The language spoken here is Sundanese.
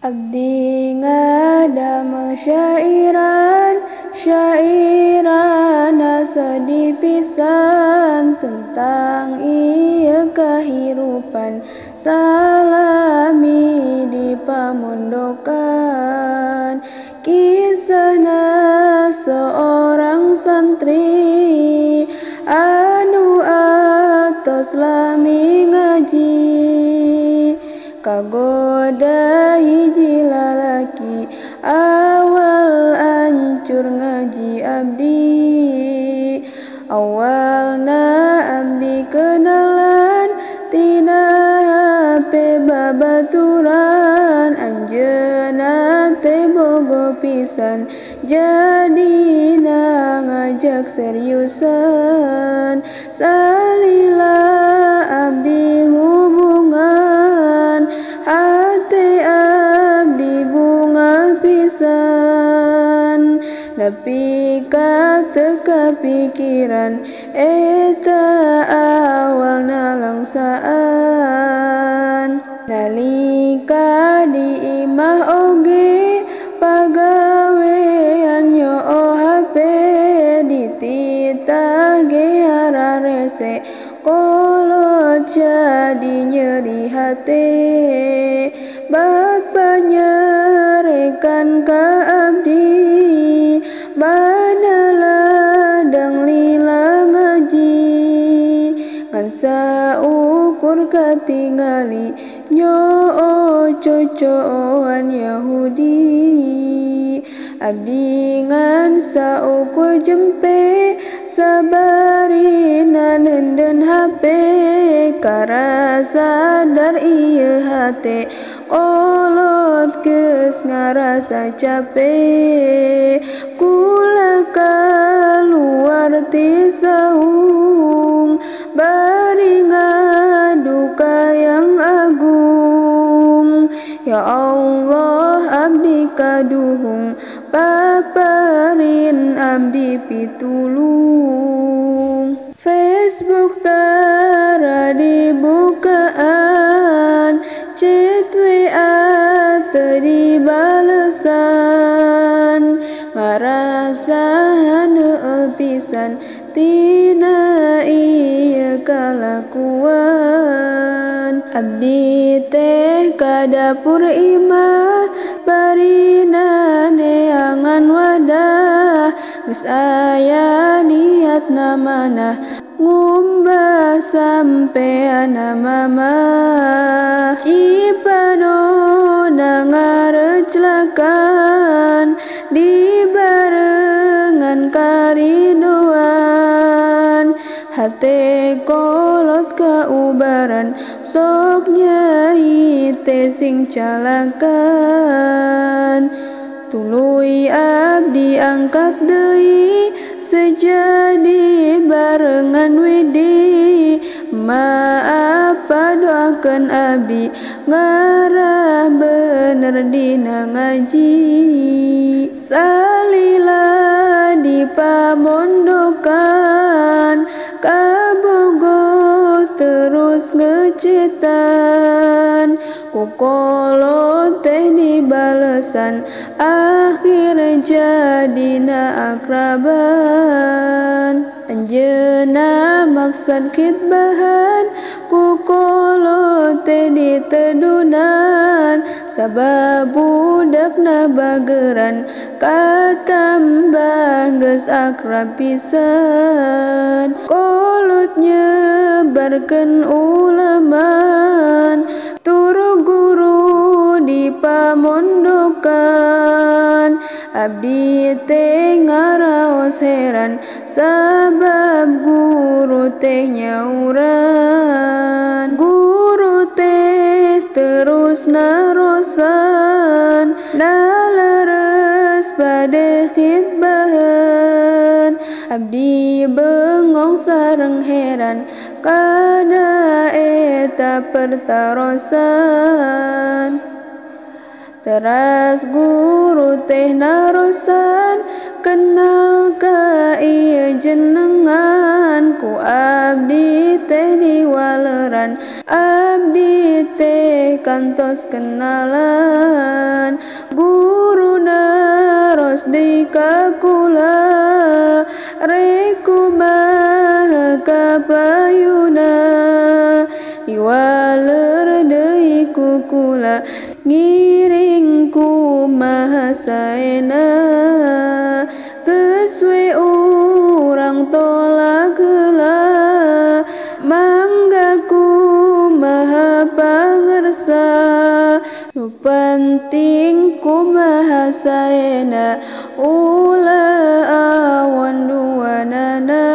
Abdi ngadamel syairan asa dipisan tentang ieu kahirupan salami di pamondokan. Kisahna seorang santri anu atos lami ngaji, kagoda hiji lalaki awal ancur ngaji abdi. Awalna abdi kenalan tina hape babaturan, anjeunna teh bogo pisan jadina ngajak seriusan. Salila abdi hubungan hate abdi bunga pisan, nepi ka teu kapikiran eta awalna langsaan. Nalika di imah oge pagawean nyo'o hape, dititah ge hararese kolot jadi nyeri hate. Bapa nyerekan ka abdi bana ladang lila ngaji, ngan saukur katingali nyo'o cocoan Yahudi. Abdi ngan saukur jempe sabarinan heudeun hape, karasa sadar ieu hate kolot geus ngarasa capek. Kula kaluar ti saung bari ngadu ka Yang Agung. Ya Allah abdi kaduhung paparin abdi pitulung. Facebook tara dibukaan, chat WA teu dibalesan, ngarasa haneueuh pisan tina ieu kalakuan. Abdi teh ka dapur imah barina neangan wadah, geus aya niatna manah ngumbah sampeana mamah. Cipanona ngareclakan dibarengan karidoan, hate kolot kaubaran sok nyai teh sing calakan. Tuluy abdi angkat deui sejadi barengan widi, maaf doakeun abdi ngarah bener dina ngaji. Salila di pamondokan kabogo terus ngecetan, ku kolot teh dibalesan akhir jadina akraban. Anjeunna maksad kitbahan ku kolot teh ditedunan, sabab budakna bageran katambah geus akrab pisan. Kolot nyebarkeun ulaman tur guru di pamondokan, abdi teh ngaraos heran sabab guru teh nyauran. Guru teh terus narosan naleres bade khitbahan, abdi bengong sareng heran kana eta pertarosan. Teras guru teh narosan, kenal ka ieu jenengan, ku abdi teh diwaleran, abdi teh kantos kenalan. dika kula reku bahaka payuna iwaler deiku kula ngiringku mahasaena keswe urang tolak heula manggaku maha pangersa nu penting ku mahasaena ulah awan duanana